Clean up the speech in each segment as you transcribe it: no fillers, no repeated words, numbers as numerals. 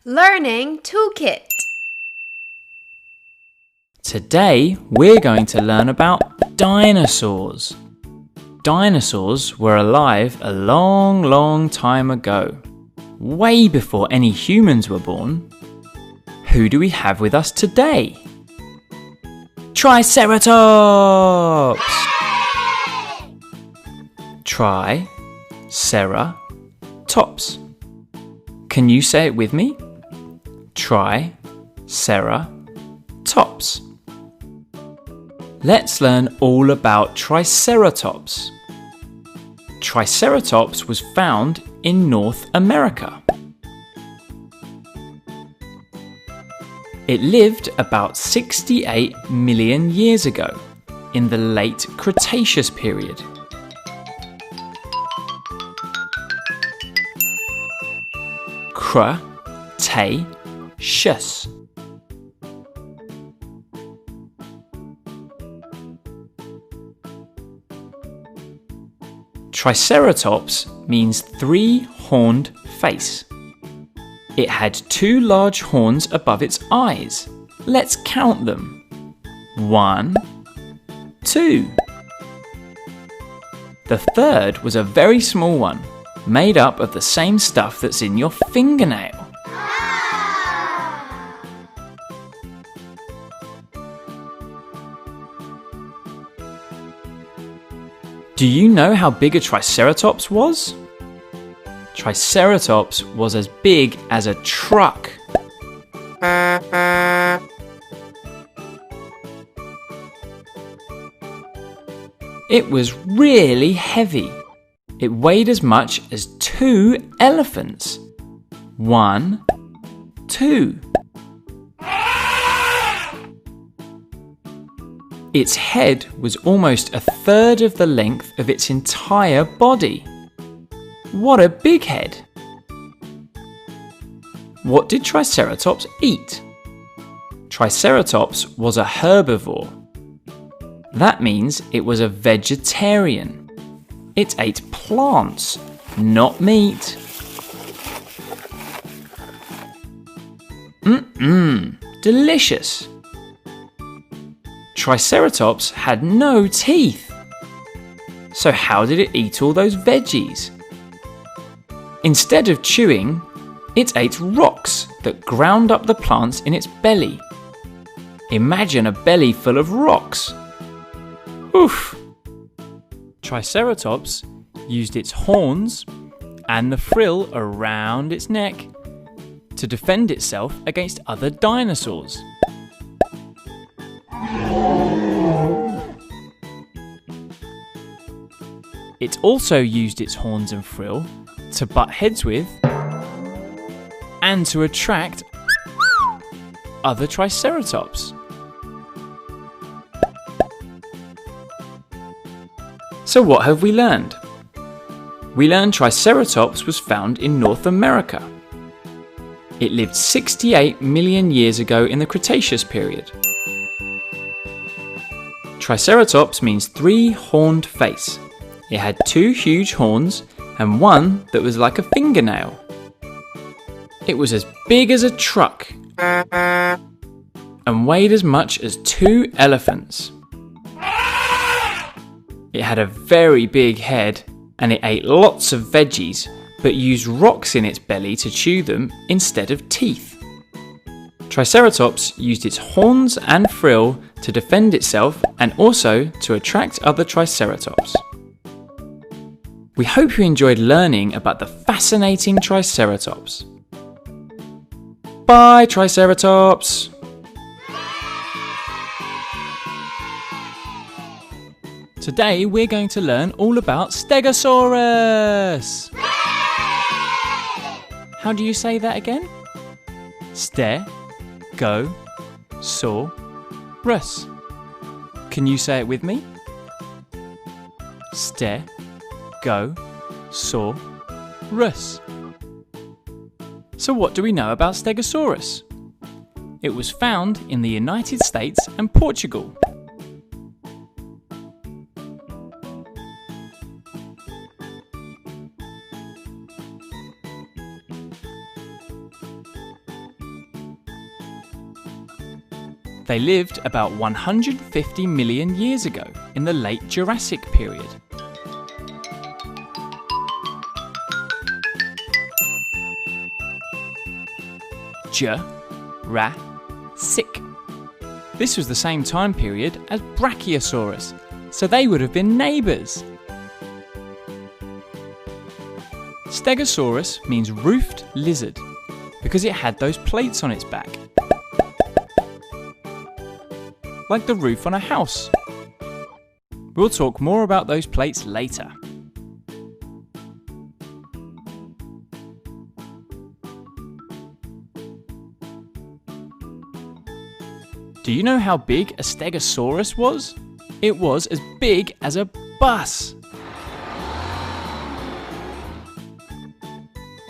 Learning Toolkit. Today we're going to learn about dinosaurs. Dinosaurs were alive a long time ago, way before any humans were born. Who do we have with us today? Triceratops! Triceratops. Can you say it with me? Triceratops. Let's learn all about Triceratops. Triceratops was found in North America. It lived about 68 million years ago, in the late Cretaceous period. Cretaceous. Triceratops means three-horned face. It had two large horns above its eyes. Let's count them. 1, 2. The third was a very small one, made up of the same stuff that's in your fingernail. Do you know how big a Triceratops was? Triceratops was as big as a truck. It was really heavy. It weighed as much as 2 elephants. 1, 2. Its head was almost a third of the length of its entire body. What a big head! What did Triceratops eat? Triceratops was a herbivore. That means it was a vegetarian. It ate plants, not meat. Delicious! Triceratops had no teeth. So how did it eat all those veggies? Instead of chewing, it ate rocks that ground up the plants in its belly. Imagine a belly full of rocks. Oof! Triceratops used its horns and the frill around its neck to defend itself against other dinosaurs. It also used its horns and frill to butt heads with and to attract other Triceratops. So what have we learned? We learned Triceratops was found in North America. It lived 68 million years ago in the Cretaceous period. Triceratops means three-horned face. It had two huge horns and one that was like a fingernail. It was as big as a truck and weighed as much as 2 elephants. It had a very big head and it ate lots of veggies but used rocks in its belly to chew them instead of teeth. Triceratops used its horns and frill to defend itself and also to attract other Triceratops. We hope you enjoyed learning about the fascinating Triceratops. Bye, Triceratops! Today we're going to learn all about Stegosaurus! How do you say that again? Stegosaurus. Can you say it with me? Stegosaurus. So what do we know about Stegosaurus? It was found in the United States and Portugal. They lived about 150 million years ago in the late Jurassic period. Jurassic. This was the same time period as Brachiosaurus, so they would have been neighbours. Stegosaurus means roofed lizard because it had those plates on its back, like the roof on a house. We'll talk more about those plates later. Do you know how big a Stegosaurus was? It was as big as a bus.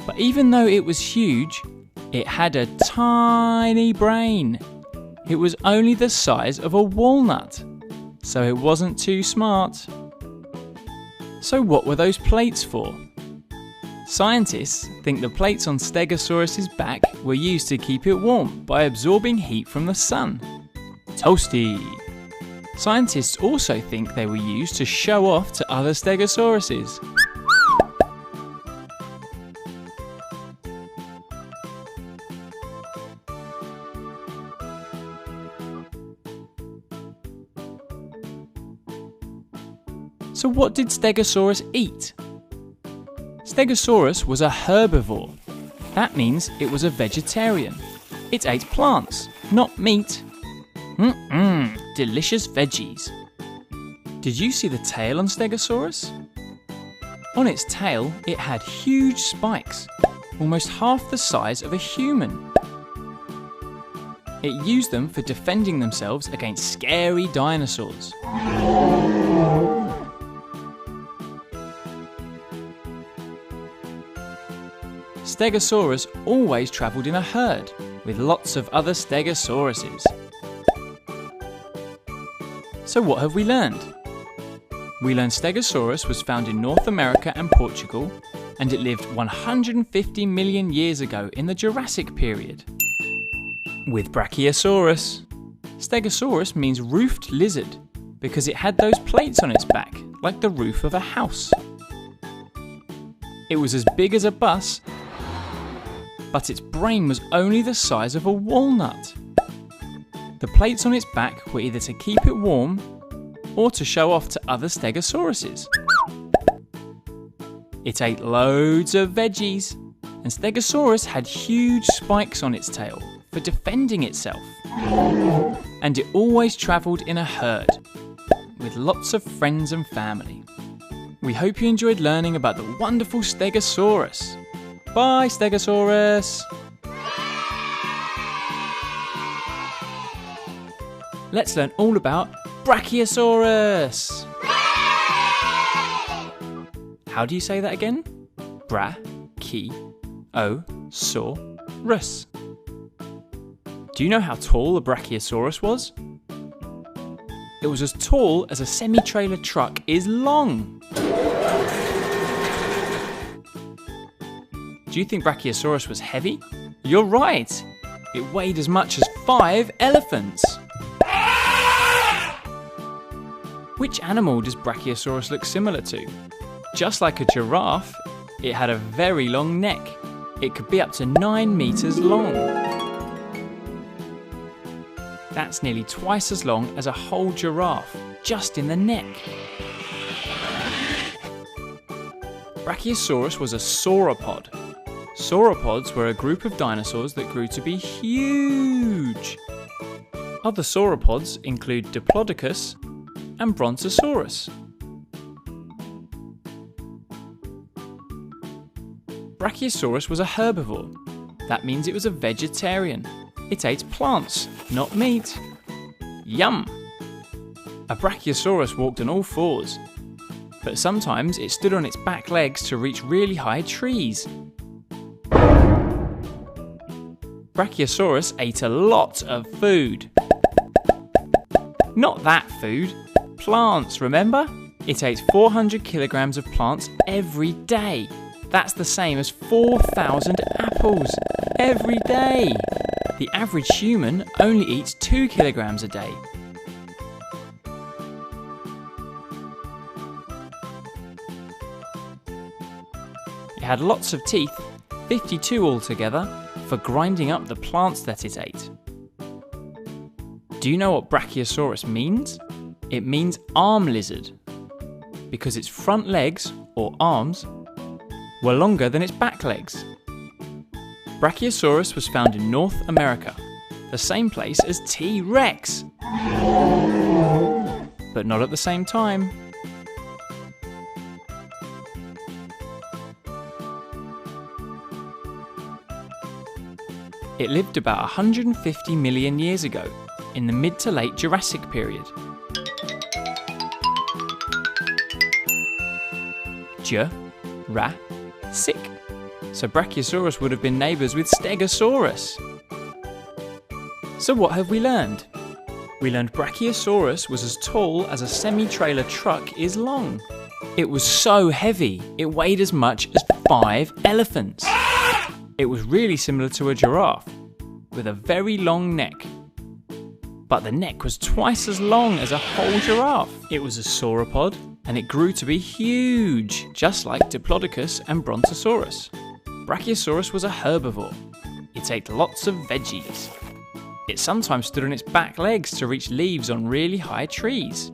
But even though it was huge, it had a tiny brain. It was only the size of a walnut, so it wasn't too smart. So what were those plates for? Scientists think the plates on Stegosaurus's back were used to keep it warm by absorbing heat from the sun. Toasty! Scientists also think they were used to show off to other Stegosauruses. So what did Stegosaurus eat? Stegosaurus was a herbivore. That means it was a vegetarian. It ate plants, not meat. Delicious veggies. Did you see the tail on Stegosaurus? On its tail, it had huge spikes, almost half the size of a human. It used them for defending themselves against scary dinosaurs. Stegosaurus always travelled in a herd with lots of other Stegosauruses. So what have we learned? We learned Stegosaurus was found in North America and Portugal, and it lived 150 million years ago in the Jurassic period. With Brachiosaurus. Stegosaurus means roofed lizard because it had those plates on its back, like the roof of a house. It was as big as a bus, but its brain was only the size of a walnut. The plates on its back were either to keep it warm or to show off to other Stegosauruses. It ate loads of veggies, and Stegosaurus had huge spikes on its tail for defending itself. And it always travelled in a herd, with lots of friends and family. We hope you enjoyed learning about the wonderful Stegosaurus. Bye, Stegosaurus! Let's learn all about Brachiosaurus! How do you say that again? Bra-ki-o-saurus. Do you know how tall a Brachiosaurus was? It was as tall as a semi-trailer truck is long. Do you think Brachiosaurus was heavy? You're right! It weighed as much as 5 elephants. Which animal does Brachiosaurus look similar to? Just like a giraffe, it had a very long neck. It could be up to 9 meters long. That's nearly twice as long as a whole giraffe, just in the neck. Brachiosaurus was a sauropod. Sauropods were a group of dinosaurs that grew to be huge. Other sauropods include Diplodocus and Brontosaurus. Brachiosaurus was a herbivore. That means it was a vegetarian. It ate plants, not meat. Yum! A Brachiosaurus walked on all fours, but sometimes it stood on its back legs to reach really high trees. Brachiosaurus ate a lot of food. Not that food. Plants, remember? It ate 400 kilograms of plants every day. That's the same as 4,000 apples every day. The average human only eats 2 kilograms a day. It had lots of teeth, 52 altogether, for grinding up the plants that it ate. Do you know what Brachiosaurus means? It means arm lizard, because its front legs, or arms, were longer than its back legs. Brachiosaurus was found in North America, the same place as T-Rex, but not at the same time. It lived about 150 million years ago, in the mid to late Jurassic period. Jurassic. So Brachiosaurus would have been neighbours with Stegosaurus. So what have we learned? We learned Brachiosaurus was as tall as a semi-trailer truck is long. It was so heavy, it weighed as much as 5 elephants. It was really similar to a giraffe, with a very long neck. But the neck was twice as long as a whole giraffe. It was a sauropod, and it grew to be huge, just like Diplodocus and Brontosaurus. Brachiosaurus was a herbivore. It ate lots of veggies. It sometimes stood on its back legs to reach leaves on really high trees.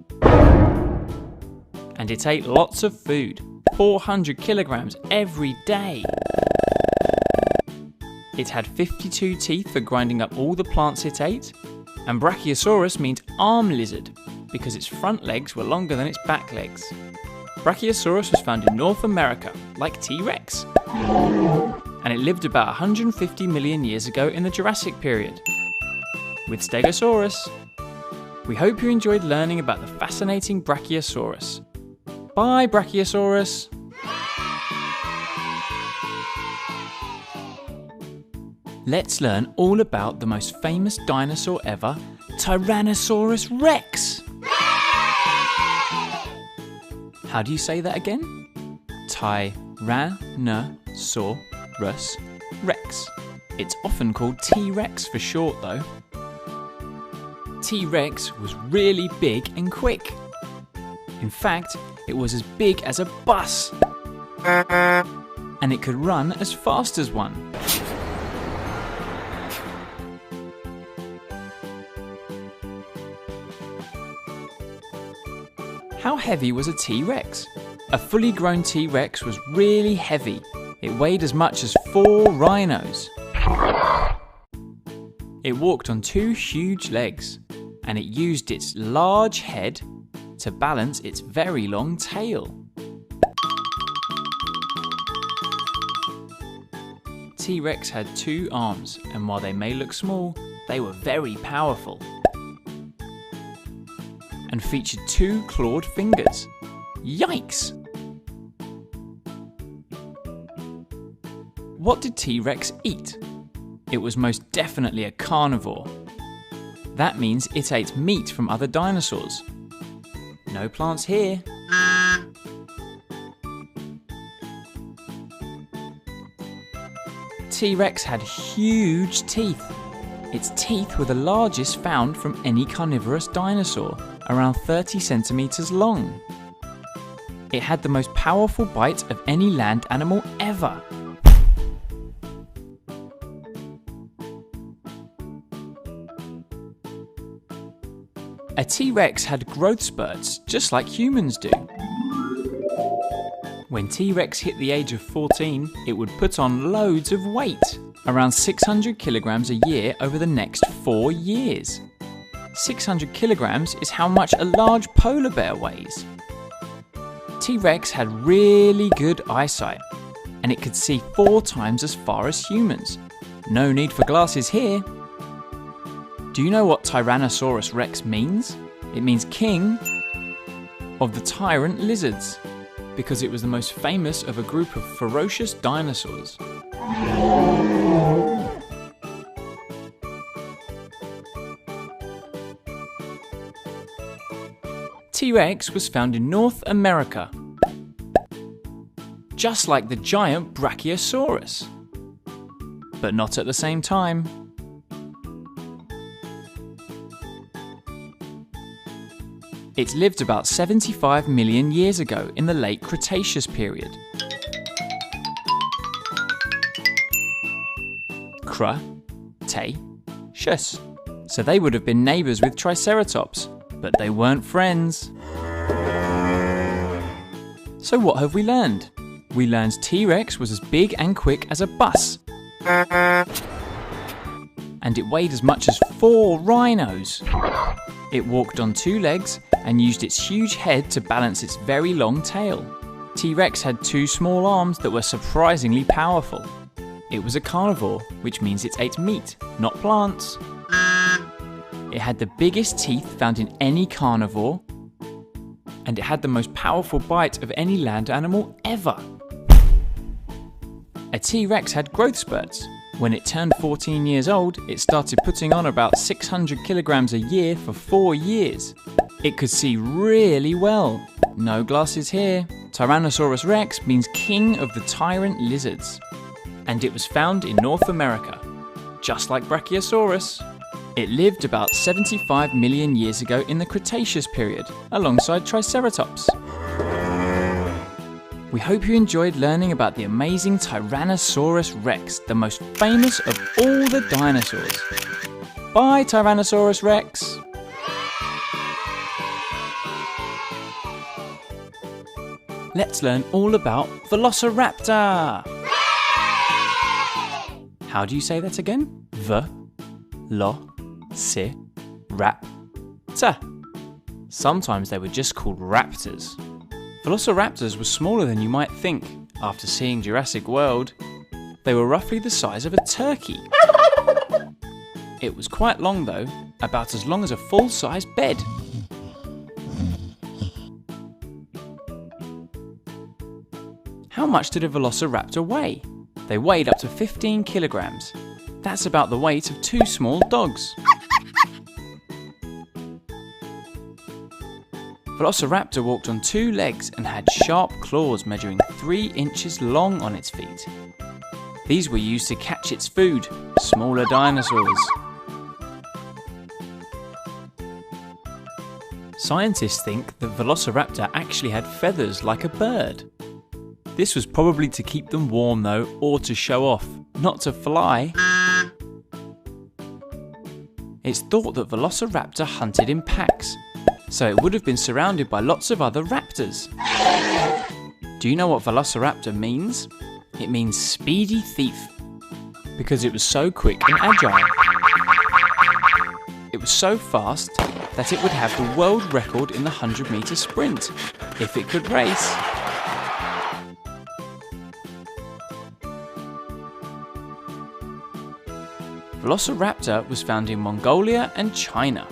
And it ate lots of food, 400 kilograms every day. It had 52 teeth for grinding up all the plants it ate, and Brachiosaurus means arm lizard because its front legs were longer than its back legs. Brachiosaurus was found in North America, like T-Rex, and it lived about 150 million years ago in the Jurassic period, with Stegosaurus. We hope you enjoyed learning about the fascinating Brachiosaurus. Bye, Brachiosaurus! Let's learn all about the most famous dinosaur ever, Tyrannosaurus Rex. How do you say that again? Tyrannosaurus Rex. It's often called T-Rex for short though. T-Rex was really big and quick. In fact, it was as big as a bus. And it could run as fast as one. How heavy was a T-Rex? A fully grown T-Rex was really heavy. It weighed as much as 4 rhinos. It walked on 2 huge legs, and it used its large head to balance its very long tail. T-Rex had 2 arms, and while they may look small, they were very powerful. And featured 2 clawed fingers. Yikes! What did T-Rex eat? It was most definitely a carnivore. That means it ate meat from other dinosaurs. No plants here. T-Rex had huge teeth. Its teeth were the largest found from any carnivorous dinosaur, around 30 centimeters long. It had the most powerful bite of any land animal ever. A T-Rex had growth spurts, just like humans do. When T-Rex hit the age of 14, it would put on loads of weight, around 600 kilograms a year over the next 4 years. 600 kilograms is how much a large polar bear weighs. T-Rex had really good eyesight, and it could see 4 times as far as humans. No need for glasses here. Do you know what Tyrannosaurus Rex means? It means king of the tyrant lizards, because it was the most famous of a group of ferocious dinosaurs. T-Rex was found in North America, just like the giant Brachiosaurus, but not at the same time. It lived about 75 million years ago in the late Cretaceous period. Cretaceous. So they would have been neighbours with Triceratops, but they weren't friends. So what have we learned? We learned T-Rex was as big and quick as a bus. And it weighed as much as 4 rhinos. It walked on 2 legs and used its huge head to balance its very long tail. T-Rex had 2 small arms that were surprisingly powerful. It was a carnivore, which means it ate meat, not plants. It had the biggest teeth found in any carnivore, and it had the most powerful bite of any land animal ever. A T-Rex had growth spurts. When it turned 14 years old, it started putting on about 600 kilograms a year for 4 years. It could see really well. No glasses here. Tyrannosaurus rex means king of the tyrant lizards. And it was found in North America, just like Brachiosaurus. It lived about 75 million years ago in the Cretaceous period, alongside Triceratops. We hope you enjoyed learning about the amazing Tyrannosaurus rex, the most famous of all the dinosaurs. Bye, Tyrannosaurus rex! Let's learn all about Velociraptor! How do you say that again? Velociraptor. Sometimes they were just called raptors. Velociraptors were smaller than you might think after seeing Jurassic World. They were roughly the size of a turkey. It was quite long though, about as long as a full-size bed. How much did a Velociraptor weigh? They weighed up to 15 kilograms. That's about the weight of 2 small dogs. Velociraptor walked on 2 legs and had sharp claws measuring 3 inches long on its feet. These were used to catch its food, smaller dinosaurs. Scientists think that Velociraptor actually had feathers like a bird. This was probably to keep them warm though, or to show off, not to fly. It's thought that Velociraptor hunted in packs, so it would have been surrounded by lots of other raptors. Do you know what Velociraptor means? It means speedy thief, because it was so quick and agile. It was so fast that it would have the world record in the 100-meter sprint, if it could race. Velociraptor was found in Mongolia and China.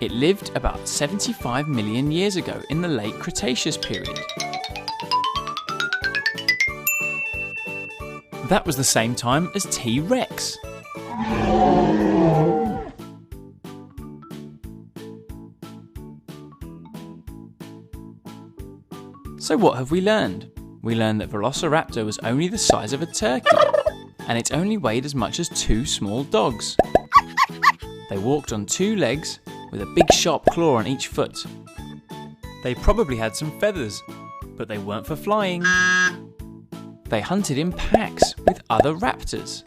It lived about 75 million years ago in the late Cretaceous period. That was the same time as T-Rex. So what have we learned? We learned that Velociraptor was only the size of a turkey, and it only weighed as much as 2 small dogs. They walked on 2 legs, with a big sharp claw on each foot. They probably had some feathers, but they weren't for flying. They hunted in packs with other raptors.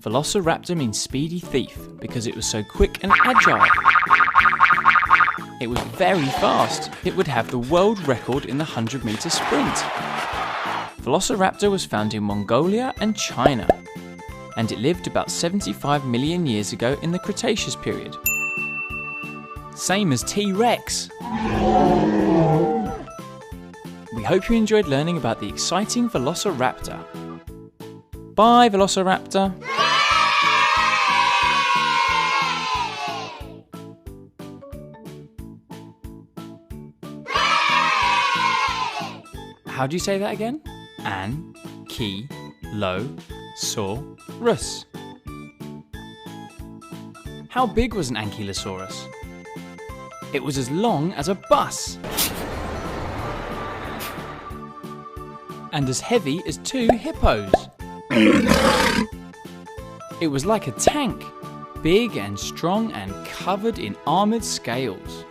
Velociraptor means speedy thief because it was so quick and agile. It was very fast. It would have the world record in the 100-meter sprint. Velociraptor was found in Mongolia and China, and it lived about 75 million years ago in the Cretaceous period. Same as T-Rex. We hope you enjoyed learning about the exciting Velociraptor. Bye, Velociraptor. How do you say that again? An-ki-lo-saurus. How big was an ankylosaurus? It was as long as a bus. And as heavy as 2 hippos. It was like a tank. big and strong and covered in armoured scales.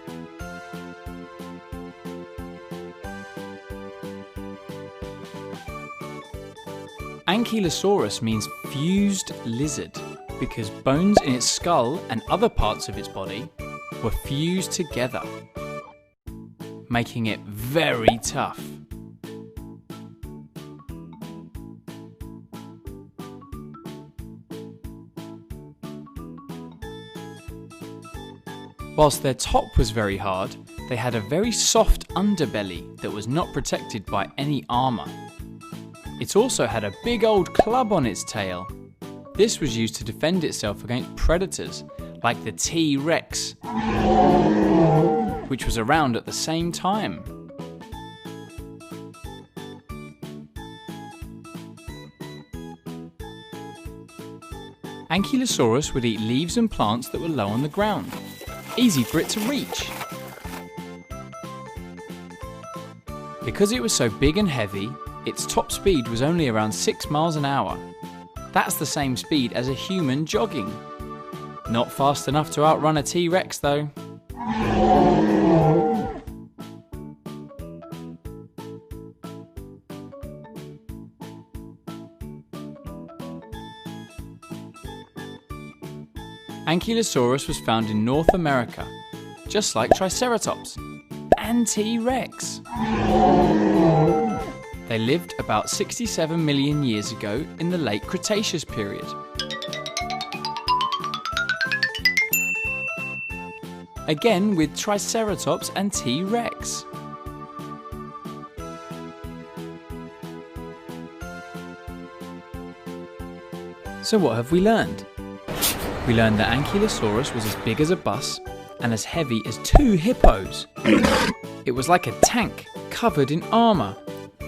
Ankylosaurus means fused lizard because bones in its skull and other parts of its body were fused together, making it very tough. Whilst their top was very hard, they had a very soft underbelly that was not protected by any armour. It also had a big old club on its tail. This was used to defend itself against predators like the T-Rex, which was around at the same time. Ankylosaurus would eat leaves and plants that were low on the ground, easy for it to reach. Because it was so big and heavy, its top speed was only around 6 miles an hour. That's the same speed as a human jogging. Not fast enough to outrun a T-Rex though. Ankylosaurus was found in North America, just like Triceratops and T-Rex. They lived about 67 million years ago in the late Cretaceous period. Again with Triceratops and T-Rex. So what have we learned? We learned that Ankylosaurus was as big as a bus and as heavy as 2 hippos. It was like a tank covered in armour.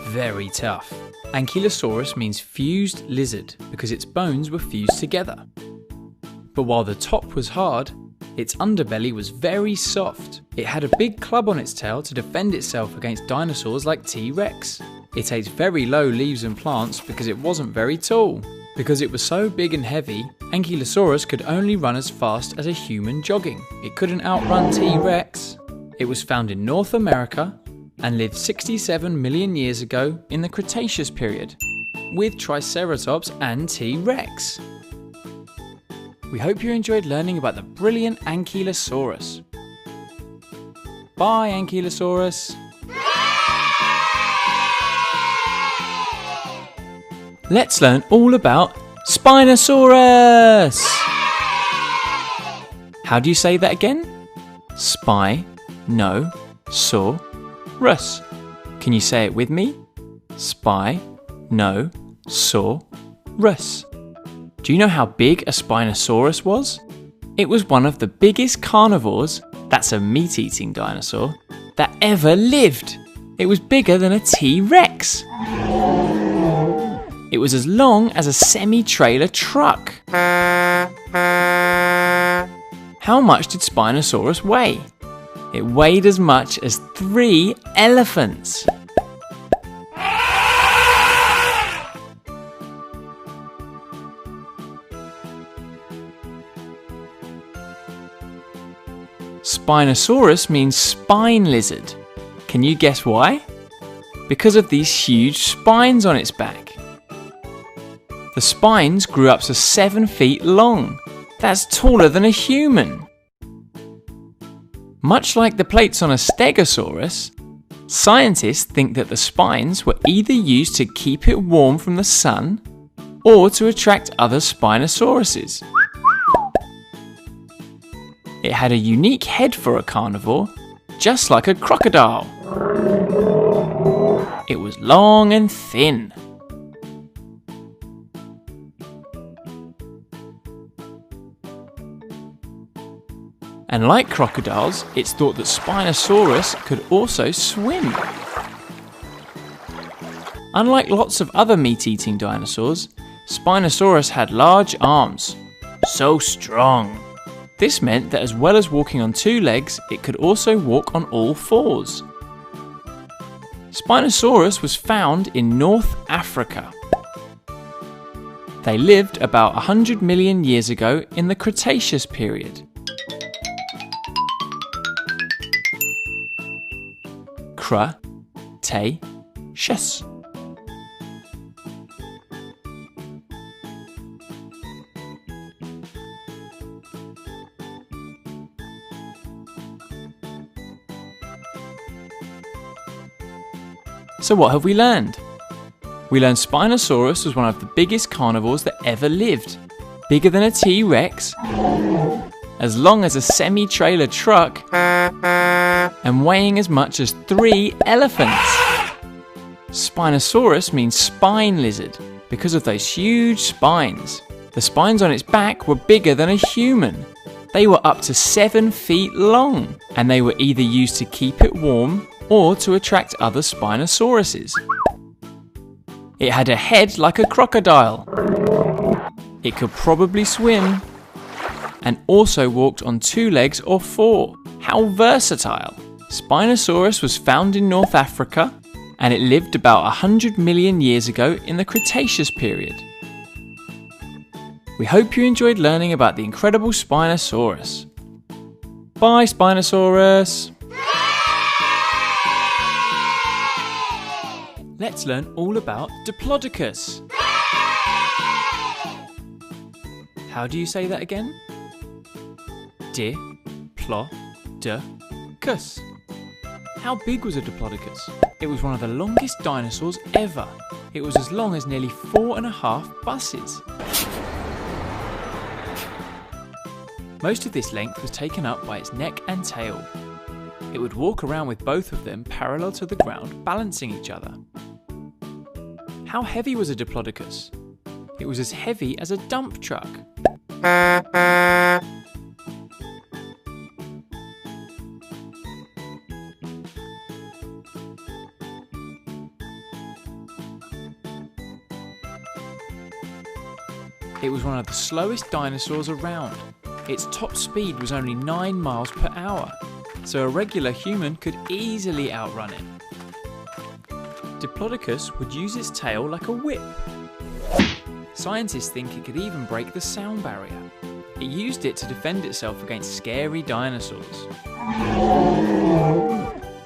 Very tough. Ankylosaurus means fused lizard because its bones were fused together. But while the top was hard, its underbelly was very soft. It had a big club on its tail to defend itself against dinosaurs like T-Rex. It ate very low leaves and plants because it wasn't very tall. Because it was so big and heavy, Ankylosaurus could only run as fast as a human jogging. It couldn't outrun T-Rex. It was found in North America and lived 67 million years ago in the Cretaceous period, with Triceratops and T-Rex. We hope you enjoyed learning about the brilliant Ankylosaurus. Bye, Ankylosaurus! Let's learn all about Spinosaurus! How do you say that again? Spinosaurus. Can you say it with me? Spinosaurus. Do you know how big a Spinosaurus was? It was one of the biggest carnivores, that's a meat-eating dinosaur, that ever lived. It was bigger than a T-Rex. It was as long as a semi-trailer truck. How much did Spinosaurus weigh? It weighed as much as 3 elephants. Spinosaurus means spine lizard. Can you guess why? Because of these huge spines on its back. The spines grew up to 7 feet long. That's taller than a human. Much like the plates on a Stegosaurus, scientists think that the spines were either used to keep it warm from the sun or to attract other Spinosauruses. It had a unique head for a carnivore, just like a crocodile. It was long and thin. And like crocodiles, it's thought that Spinosaurus could also swim. Unlike lots of other meat-eating dinosaurs, Spinosaurus had large arms. So strong. This meant that as well as walking on 2 legs, it could also walk on all 4s. Spinosaurus was found in North Africa. They lived about 100 million years ago in the Cretaceous period. Cretaceous. So what have we learned? We learned Spinosaurus was one of the biggest carnivores that ever lived. Bigger than a T-Rex, as long as a semi-trailer truck, and weighing as much as 3 elephants. Spinosaurus means spine lizard because of those huge spines. The spines on its back were bigger than a human. They were up to 7 feet long, and they were either used to keep it warm or to attract other Spinosauruses. It had a head like a crocodile. It could probably swim, and also walked on 2 legs or 4. How versatile! Spinosaurus was found in North Africa, and it lived about 100 million years ago in the Cretaceous period. We hope you enjoyed learning about the incredible Spinosaurus. Bye, Spinosaurus! Let's learn all about Diplodocus. How do you say that again? Diplodocus. How big was a Diplodocus? It was one of the longest dinosaurs ever. It was as long as nearly 4.5 buses. Most of this length was taken up by its neck and tail. It would walk around with both of them parallel to the ground, balancing each other. How heavy was a Diplodocus? It was as heavy as a dump truck. It was one of the slowest dinosaurs around. Its top speed was only 9 miles per hour, so a regular human could easily outrun it. Diplodocus would use its tail like a whip. Scientists think it could even break the sound barrier. It used it to defend itself against scary dinosaurs.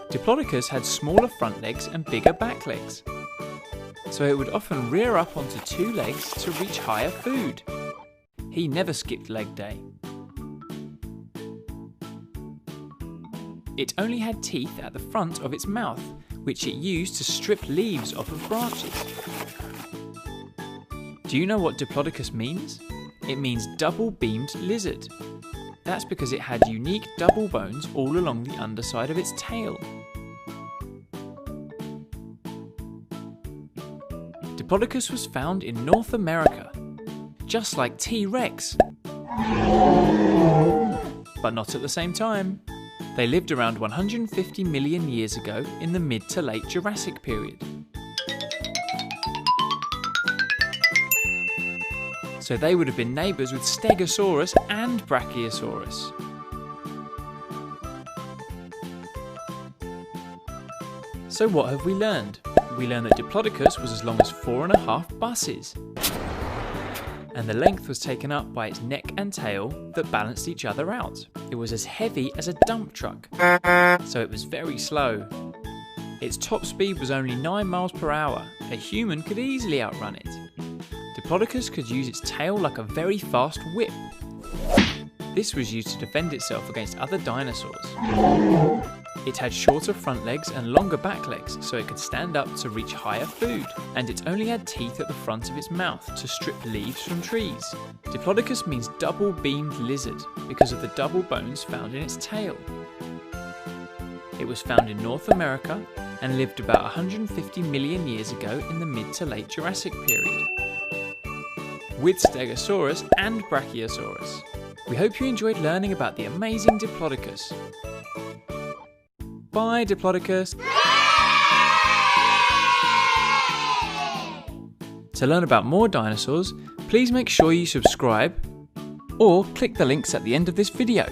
Diplodocus had smaller front legs and bigger back legs, so it would often rear up onto 2 legs to reach higher food. He never skipped leg day. It only had teeth at the front of its mouth, which it used to strip leaves off of branches. Do you know what Diplodocus means? It means double-beamed lizard. That's because it had unique double bones all along the underside of its tail. Diplodocus was found in North America, just like T-Rex. But not at the same time. They lived around 150 million years ago in the mid to late Jurassic period. So they would have been neighbours with Stegosaurus and Brachiosaurus. So what have we learned? We learned that Diplodocus was as long as 4.5 buses. And the length was taken up by its neck and tail that balanced each other out. It was as heavy as a dump truck, so it was very slow. Its top speed was only 9 miles per hour. A human could easily outrun it. Diplodocus could use its tail like a very fast whip. This was used to defend itself against other dinosaurs. It had shorter front legs and longer back legs, so it could stand up to reach higher food, and it only had teeth at the front of its mouth to strip leaves from trees. Diplodocus means double-beamed lizard because of the double bones found in its tail. It was found in North America and lived about 150 million years ago in the mid to late Jurassic period, with Stegosaurus and Brachiosaurus. We hope you enjoyed learning about the amazing Diplodocus. Bye, Diplodocus! To learn about more dinosaurs, please make sure you subscribe or click the links at the end of this video.